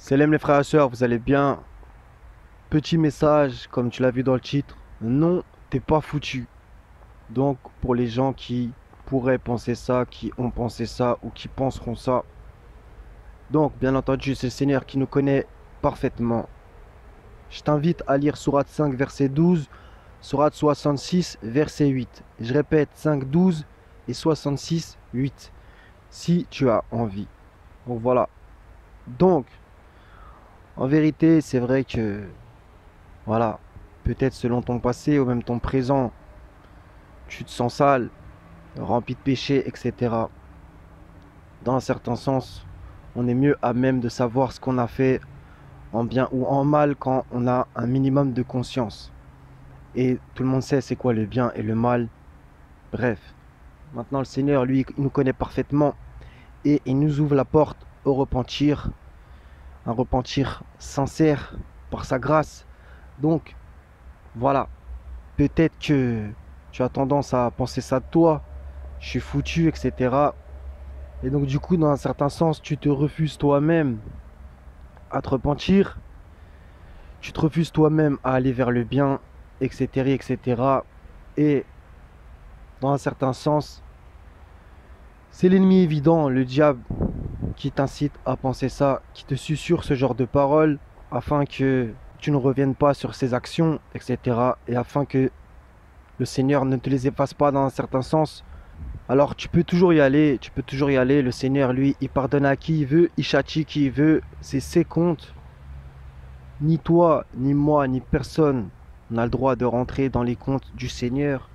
Salam les frères et sœurs, vous allez bien? Petit message, comme tu l'as vu dans le titre, non, t'es pas foutu. Donc pour les gens qui pourraient penser ça, qui ont pensé ça ou qui penseront ça, donc bien entendu c'est le Seigneur qui nous connaît parfaitement. Je t'invite à lire Sourate 5 verset 12, Sourate 66 verset 8. Je répète 5, 12 et 66, 8, si tu as envie. Donc voilà. Donc, en vérité, c'est vrai que voilà, peut-être selon ton passé ou même ton présent, tu te sens sale, rempli de péchés, etc. Dans un certain sens, on est mieux à même de savoir ce qu'on a fait en bien ou en mal quand on a un minimum de conscience. Et tout le monde sait c'est quoi le bien et le mal. Bref, maintenant le Seigneur, lui, il nous connaît parfaitement et il nous ouvre la porte au repentir, un repentir sincère par sa grâce. Donc, voilà, peut-être que tu as tendance à penser ça de toi, je suis foutu, etc. Et donc du coup, dans un certain sens, tu te refuses toi-même à te repentir, tu te refuses toi-même à aller vers le bien, etc., etc. Et dans un certain sens, c'est l'ennemi évident, le diable, qui t'incite à penser ça, qui te susurre ce genre de paroles, afin que tu ne reviennes pas sur ses actions, etc. Et afin que le Seigneur ne te les efface pas dans un certain sens. Alors tu peux toujours y aller, tu peux toujours y aller. Le Seigneur, lui, il pardonne à qui il veut, il châtie qui il veut. C'est ses comptes. Ni toi, ni moi, ni personne n'a le droit de rentrer dans les comptes du Seigneur.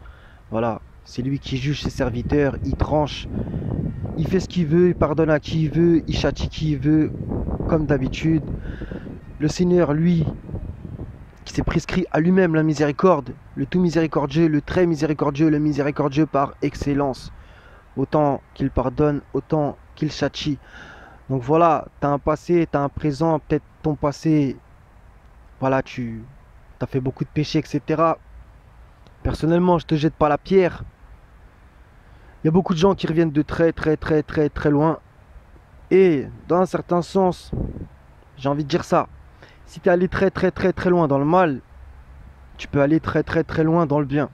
Voilà, c'est lui qui juge ses serviteurs, il tranche, il fait ce qu'il veut, il pardonne à qui il veut, il châtie qui il veut, comme d'habitude. Le Seigneur, lui, qui s'est prescrit à lui-même la miséricorde, le tout miséricordieux, le très miséricordieux, le miséricordieux par excellence. Autant qu'il pardonne, autant qu'il châtie. Donc voilà, tu as un passé, tu as un présent, peut-être ton passé, voilà, tu as fait beaucoup de péchés, etc. Personnellement, je te jette pas la pierre. Il y a beaucoup de gens qui reviennent de très très très très très loin. Et dans un certain sens, j'ai envie de dire ça. Si tu es allé très très très très loin dans le mal, tu peux aller très très très loin dans le bien.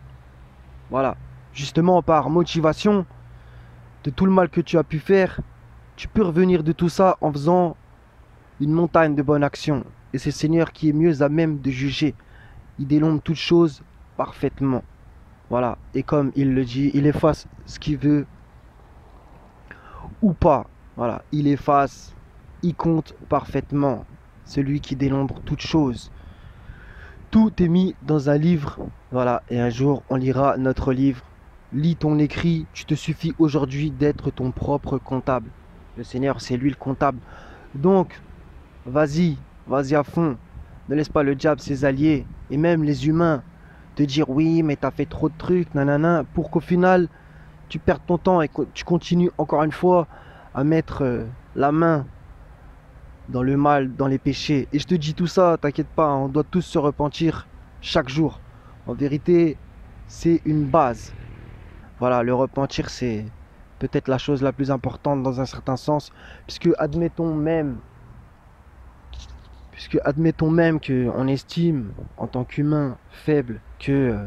Voilà. Justement par motivation de tout le mal que tu as pu faire, tu peux revenir de tout ça en faisant une montagne de bonnes actions. Et c'est le Seigneur qui est mieux à même de juger. Il dénombre toutes choses parfaitement. Voilà. Et comme il le dit, il efface ce qu'il veut ou pas. Voilà. Il efface, il compte parfaitement. Celui qui dénombre toutes choses. Tout est mis dans un livre. Voilà. Et un jour, on lira notre livre. Lis ton écrit. Tu te suffis aujourd'hui d'être ton propre comptable. Le Seigneur, c'est lui le comptable. Donc, vas-y, vas-y à fond. Ne laisse pas le diable, ses alliés, et même les humains, te dire oui, mais t'as fait trop de trucs, nanana, pour qu'au final, tu perdes ton temps et que tu continues encore une fois à mettre la main dans le mal, dans les péchés. Et je te dis tout ça, t'inquiète pas, on doit tous se repentir chaque jour. En vérité, c'est une base. Voilà, le repentir, c'est peut-être la chose la plus importante dans un certain sens, puisque admettons même qu'on estime en tant qu'humain faible que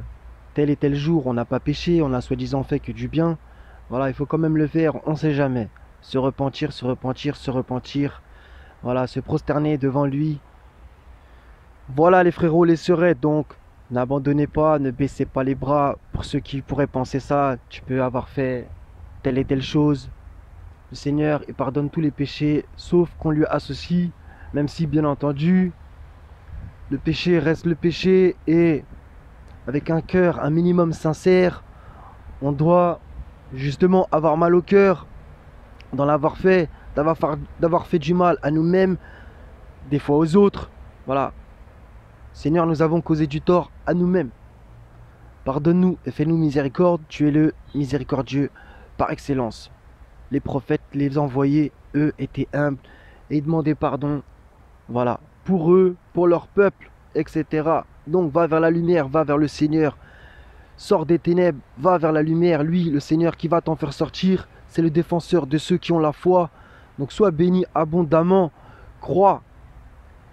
tel et tel jour on n'a pas péché, on a soi-disant fait que du bien. Voilà, il faut quand même le faire, on ne sait jamais. Se repentir, se repentir, se repentir. Voilà, se prosterner devant lui. Voilà les frérots, les sœurs, donc n'abandonnez pas, ne baissez pas les bras. Pour ceux qui pourraient penser ça, tu peux avoir fait telle et telle chose. Le Seigneur, il pardonne tous les péchés, sauf qu'on lui associe, même si bien entendu, le péché reste le péché et avec un cœur un minimum sincère, on doit justement avoir mal au cœur d'en avoir fait, d'avoir fait du mal à nous-mêmes, des fois aux autres. Voilà. Seigneur, nous avons causé du tort à nous-mêmes. Pardonne-nous et fais-nous miséricorde. Tu es le miséricordieux par excellence. Les prophètes, les envoyés, eux, étaient humbles et demandaient pardon. Voilà. Pour eux, pour leur peuple, etc. Donc va vers la lumière, va vers le Seigneur. Sors des ténèbres, va vers la lumière. Lui, le Seigneur qui va t'en faire sortir, c'est le défenseur de ceux qui ont la foi. Donc sois béni abondamment. Crois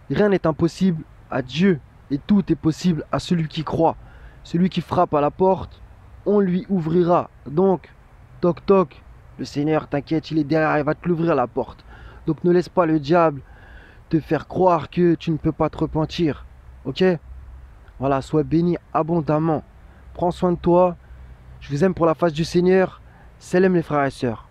Rien n'est impossible à Dieu et tout est possible à celui qui croit. Celui qui frappe à la porte, on lui ouvrira. Donc, toc toc, le Seigneur, t'inquiète, il est derrière, il va te l'ouvrir la porte. Donc ne laisse pas le diable te faire croire que tu ne peux pas te repentir. Ok? Voilà, sois béni abondamment. Prends soin de toi. Je vous aime pour la face du Seigneur. Salam les frères et sœurs.